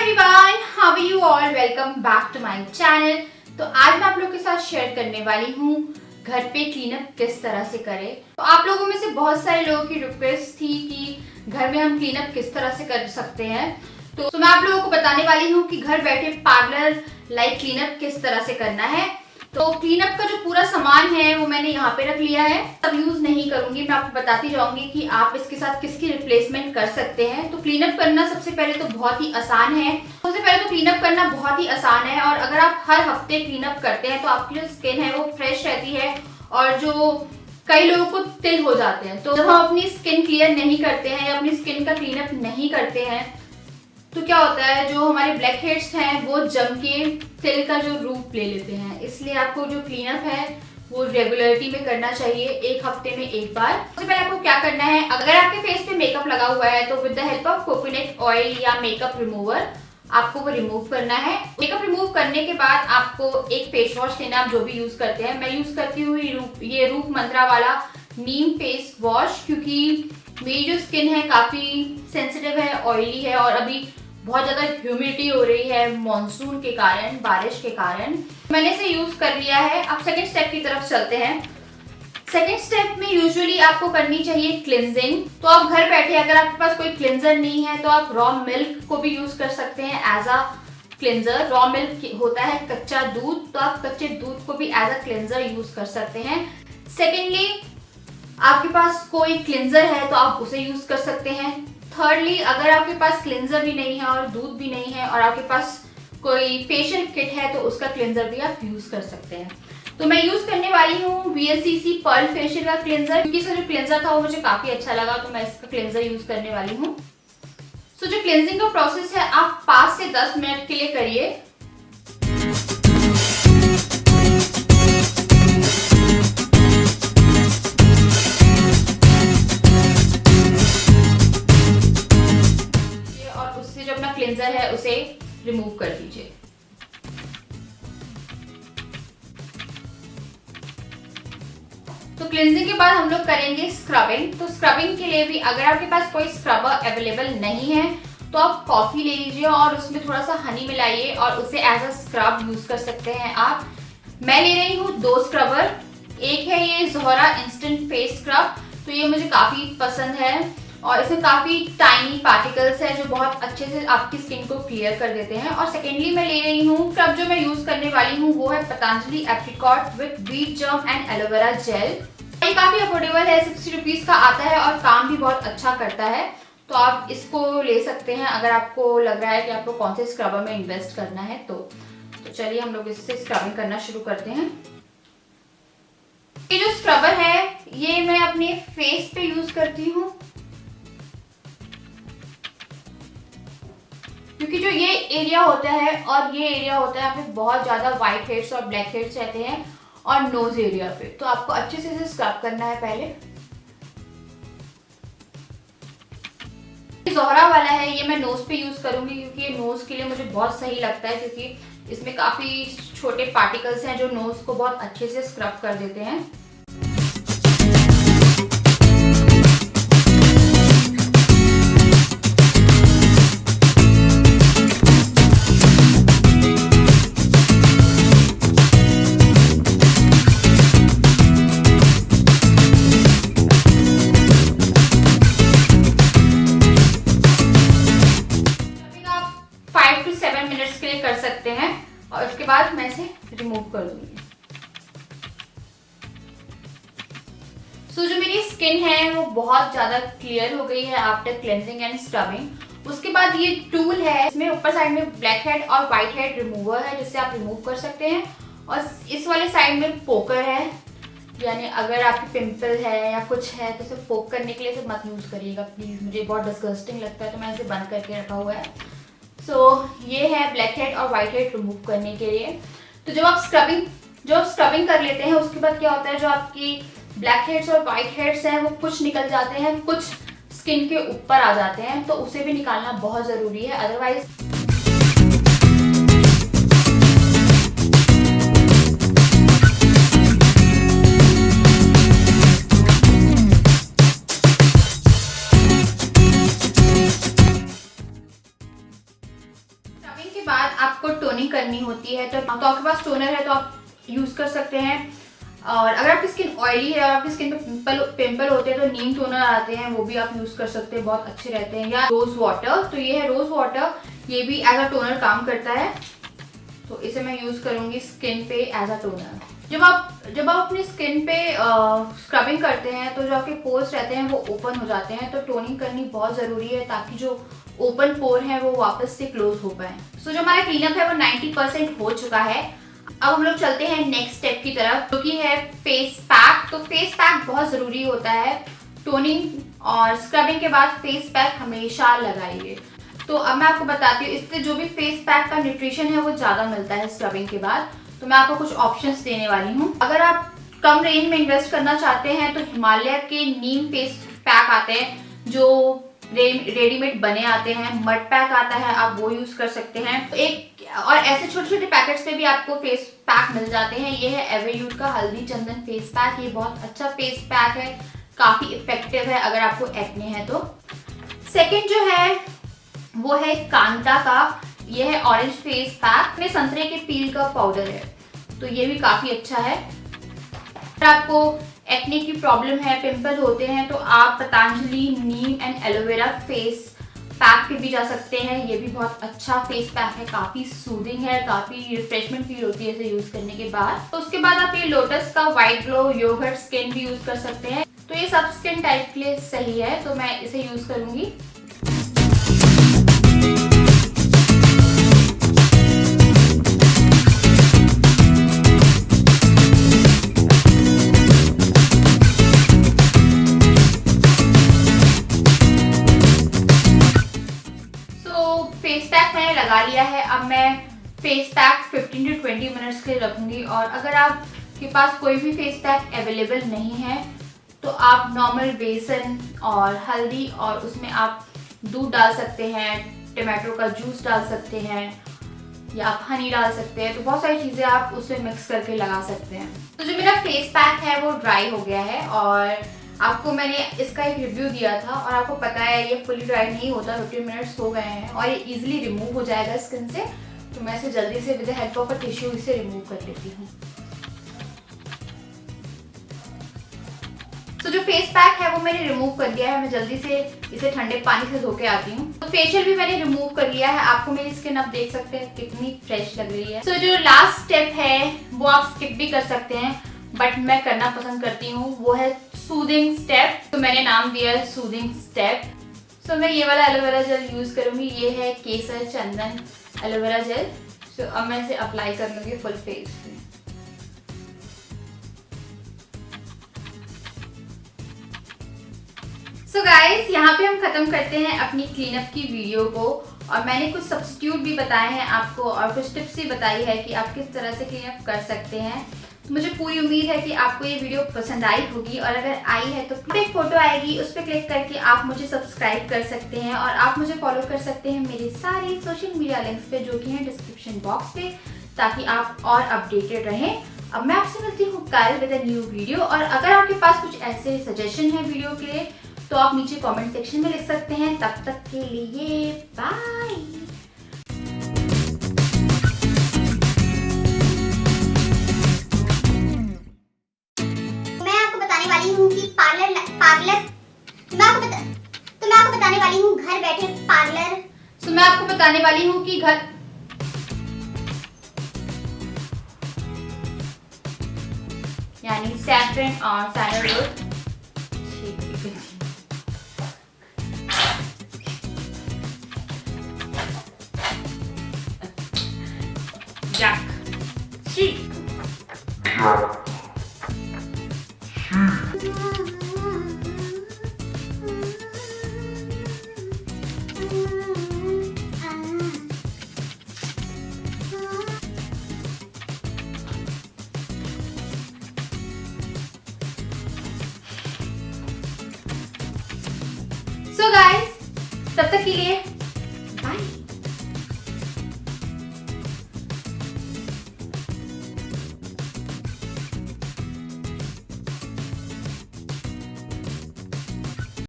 Everyone, how are you all? Welcome back to my channel. तो आज मैं आप लोगों के साथ शेयर करने वाली हूँ घर पे क्लीनअप किस तरह से करें। तो आप लोगों में से बहुत सारे लोगों की रिक्वेस्ट थी कि घर में हम क्लीनअप किस तरह से कर सकते हैं। तो मैं आप लोगों को बताने वाली हूँ कि घर बैठे पार्लर लाइक क्लीनअप किस तरह से करना है। तो क्लीनअप का जो पूरा सामान है वो मैंने यहाँ पे रख लिया है। सब यूज नहीं करूंगी, मैं आपको बताती जाऊंगी कि आप इसके साथ किसकी रिप्लेसमेंट कर सकते हैं। तो क्लीनअप करना सबसे पहले तो बहुत ही आसान है। सबसे पहले तो क्लीनअप करना बहुत ही आसान है और अगर आप हर हफ्ते क्लीनअप करते हैं तो आपकी जो स्किन है वो फ्रेश रहती है। और जो कई लोगों को तिल हो जाते हैं, तो जब हम अपनी स्किन क्लियर नहीं करते हैं या अपनी स्किन का क्लीनअप नहीं करते हैं तो क्या होता है, जो हमारे ब्लैक हेड्स हैं वो जम के तिल का जो रूप ले लेते हैं। इसलिए आपको जो क्लीनअप है वो रेगुलरिटी में करना चाहिए, एक हफ्ते में एक बार। सबसे पहले आपको क्या करना है, अगर आपके फेस पे मेकअप लगा हुआ है तो with the help of coconut oil या मेकअप रिमूवर आपको वो रिमूव करना है। मेकअप रिमूव करने के बाद आपको एक फेस वॉश लेना, आप जो भी यूज करते हैं। मैं यूज करती हूँ ये रूप मंत्रा वाला नीम फेस वॉश, क्योंकि मेरी जो स्किन है काफी सेंसिटिव है, ऑयली है और अभी बहुत ज्यादा ह्यूमिडिटी हो रही है मॉनसून के कारण, बारिश के कारण। मैंने इसे यूज कर लिया है। अब सेकंड स्टेप की तरफ चलते हैं। सेकंड स्टेप में यूजुअली आपको करनी चाहिए क्लिनजिंग। तो आप घर बैठे अगर आपके पास कोई क्लिनजर नहीं है तो आप रॉ मिल्क को भी यूज कर सकते हैं as a cleanser. Raw milk होता है कच्चा दूध, तो आप कच्चे दूध को भी एज अ क्लिनजर यूज कर सकते हैं। सेकेंडली, आपके पास कोई क्लिनजर है तो आप उसे यूज कर सकते हैं। थर्डली, अगर आपके पास क्लिनजर भी नहीं है और दूध भी नहीं है और आपके पास कोई फेशियल किट है तो उसका क्लिनजर भी आप यूज कर सकते हैं। तो मैं यूज करने वाली हूँ VLCC पर्ल फेशियल का क्लिनजर, क्योंकि इसका जो क्लिनजर था वो मुझे काफी अच्छा लगा, तो मैं इसका क्लिनजर यूज करने वाली हूँ। सो जो क्लिनजिंग का प्रोसेस है आप 5 से 10 मिनट के लिए करिए। जो अपना क्लिनजर है उसे रिमूव कर दीजिए। तो क्लिनजिंग के बाद हम लोग करेंगे स्क्रबिंग। तो स्क्रबिंग के लिए भी अगर आपके पास कोई स्क्रबर अवेलेबल नहीं है तो आप कॉफी ले लीजिए और उसमें थोड़ा सा हनी मिलाइए और उसे एज अ स्क्रब यूज कर सकते हैं आप। मैं ले रही हूँ 2 स्क्रबर। एक है ये ज़ोहरा इंस्टेंट फेस स्क्रब, तो ये मुझे काफी पसंद है और इसमें काफी टाइनी पार्टिकल्स है जो बहुत अच्छे से आपकी स्किन को क्लियर कर देते हैं। और सेकेंडली मैं ले रही हूँ स्क्रब, जो मैं यूज करने वाली हूँ वो है Patanjali apricot with wheat germ and aloe vera gel. ये काफी अफोर्डेबल है, 60 रुपीज का आता है और काम भी बहुत अच्छा करता है, तो आप इसको ले सकते हैं अगर आपको लग रहा है कि आपको कौन से स्क्रबर में इन्वेस्ट करना है। तो चलिए हम लोग इससे स्क्रबिंग करना शुरू करते हैं। ये जो स्क्रबर है ये मैं अपने फेस पे यूज करती हूँ, क्योंकि जो ये एरिया होता है और ये एरिया होता है, यहाँ पे बहुत ज्यादा व्हाइट हेड्स और ब्लैक हेड्स रहते हैं और नोज एरिया पे, तो आपको अच्छे से इसे स्क्रब करना है। पहले ज़ोहरा वाला है, ये मैं नोज पे यूज करूंगी क्योंकि ये नोज के लिए मुझे बहुत सही लगता है, क्योंकि इसमें काफी छोटे पार्टिकल्स हैं जो नोज को बहुत अच्छे से स्क्रब कर देते हैं। कर सकते हैं और उसके बाद मैं इसे रिमूव कर दूंगी। सो जो मेरी स्किन है वो बहुत ज्यादा क्लियर हो गई है आफ्टर क्लेंजिंग एंड स्क्रबिंग। उसके बाद ये टूल है, इसमें ऊपर साइड में ब्लैक हेड और व्हाइट हेड रिमूवर है जिससे आप रिमूव कर सकते हैं, और इस वाले साइड में पोकर है, यानी अगर आपकी पिंपल है या कुछ है तो इसे पोक करने के लिए इसे मत यूज करिएगा प्लीज, मुझे बहुत डिस्गस्टिंग लगता है, तो मैंने इसे बंद करके रखा हुआ है। ये है ब्लैक हेड और व्हाइट हेड रिमूव करने के लिए। तो जब आप स्क्रबिंग कर लेते हैं उसके बाद क्या होता है, जो आपकी ब्लैक हेड्स और व्हाइट हेड्स हैं वो कुछ निकल जाते हैं, कुछ स्किन के ऊपर आ जाते हैं, तो उसे भी निकालना बहुत जरूरी है, अदरवाइज स्क्रबिंग के बाद आपको टोनिंग करनी होती है, तो आपके पास टोनर है तो आप यूज़ कर सकते हैं। और अगर आपकी स्किन ऑयली है और आपकी स्किन पे पिंपल होते हैं तो नीम टोनर आते हैं, वो भी आप यूज़ कर सकते हैं, बहुत अच्छे रहते हैं। या रोज़ वाटर, तो ये है रोज़ वाटर, ये भी एज अ टोनर काम करता है, तो इसे मैं यूज़ करूँगी स्किन पे एज अ टोनर। जब आप अपनी स्किन पे स्क्रबिंग करते हैं तो जो आपके पोर्स रहते हैं वो ओपन हो जाते हैं, तो टोनिंग करनी बहुत ज़रूरी है ताकि जो ओपन पोर है वो वापस से क्लोज हो पाए। सो जो हमारा क्लीनअप है वो 90% हो चुका है। अब हम लोग चलते हैं नेक्स्ट स्टेप की तरफ, जो कि है फेस पैक। तो फेस पैक बहुत ज़रूरी होता है, टोनिंग और स्क्रबिंग के बाद फेस पैक हमेशा लगाइए। तो अब मैं आपको बताती हूँ, इससे जो भी फेस पैक का न्यूट्रिशन है वो ज़्यादा मिलता है स्क्रबिंग के बाद। तो मैं आपको कुछ ऑप्शंस देने वाली हूँ। अगर आप कम रेंज में इन्वेस्ट करना चाहते हैं तो हिमालय के नीम फेस पैक आते हैं जो रेडीमेड बने आते हैं, मड पैक आता है, आप वो यूज़ कर सकते हैं। तो और ऐसे छोटे छोटे पैकेट्स में भी आपको फेस पैक मिल जाते हैं। ये है एवेयूड का हल्दी चंदन फेस पैक, ये बहुत अच्छा फेस पैक है, काफ़ी इफेक्टिव है अगर आपको एक्ने है तो। सेकेंड जो है वो है कांता का, ये है ऑरेंज फेस पैक में संतरे के पील का पाउडर है, तो ये भी काफ़ी अच्छा है। अगर आपको एक्ने की प्रॉब्लम है, पिंपल होते हैं, तो आप पतंजलि नीम एंड एलोवेरा फेस पैक पे भी जा सकते हैं, ये भी बहुत अच्छा फेस पैक है, काफ़ी सूदिंग है, काफ़ी रिफ्रेशमेंट फील होती है इसे यूज़ करने के बाद। तो उसके बाद आप ये लोटस का वाइट ग्लो योगर्ट स्किन भी यूज़ कर सकते हैं, तो ये सब स्किन टाइप के लिए सही है, तो मैं इसे यूज़ करूँगी। फेस पैक मैंने लगा लिया है, अब मैं फेस पैक 15 to 20 मिनट्स के लिए रखूँगी। और अगर आपके पास कोई भी फेस पैक अवेलेबल नहीं है तो आप नॉर्मल बेसन और हल्दी और उसमें आप दूध डाल सकते हैं, टमाटो का जूस डाल सकते हैं या आप हनी डाल सकते हैं, तो बहुत सारी चीज़ें आप उसमें मिक्स करके लगा सकते हैं। तो जो मेरा फेस पैक है वो ड्राई हो गया है और आपको मैंने इसका एक रिव्यू दिया था और आपको पता है ये फुली ड्राई नहीं होता, 15 मिनट्स हो गए हैं और ये इजीली रिमूव हो जाएगा स्किन से। तो मैं इसे जल्दी से with the help of a tissue इसे रिमूव कर लेती हूँ। तो जो फेस पैक है वो मैंने रिमूव कर दिया है, मैं जल्दी से इसे ठंडे पानी से धो के आती हूँ। तो फेशियल भी मैंने रिमूव कर लिया है, आपको मेरी स्किन अब देख सकते हैं कितनी फ्रेश लग रही है। तो जो लास्ट स्टेप है वो आप स्किप भी कर सकते हैं, बट मैं करना पसंद करती हूँ, वो है सूदिंग स्टेप। तो मैंने नाम दिया है सूदिंग स्टेप। सो मैं ये वाला एलोवेरा जेल यूज़ करूँगी, ये है केसर चंदन एलोवेरा जेल। सो अब मैं इसे अप्लाई कर लूँगी फुल फेस पे। सो गाइस, यहाँ पे हम खत्म करते हैं अपनी क्लीनअप की वीडियो को और मैंने कुछ सब्स्टिट्यूट भी बताए हैं आपको और कुछ टिप्स भी बताई है कि आप किस तरह से क्लीनअप कर सकते हैं। तो मुझे पूरी उम्मीद है कि आपको ये वीडियो पसंद आई होगी और अगर आई है तो एक फोटो आएगी, उस पर क्लिक करके आप मुझे सब्सक्राइब कर सकते हैं और आप मुझे फॉलो कर सकते हैं मेरे सारे सोशल मीडिया लिंक्स पे जो कि हैं डिस्क्रिप्शन बॉक्स पे, ताकि आप और अपडेटेड रहें। अब मैं आपसे मिलती हूँ कल विद अ न्यू वीडियो और अगर आपके पास कुछ ऐसे सजेशन है वीडियो के लिए तो आप नीचे कमेंट सेक्शन में लिख सकते हैं। तब तक के लिए बाय। मैं आपको बताने वाली हूँ कि पार्लर मैं आपको बताने वाली हूँ घर बैठे पार्लर। तो मैं आपको बताने वाली हूँ कि घर यानी सैफरन और sandalwood Jack. She. So guys, तब तक के लिए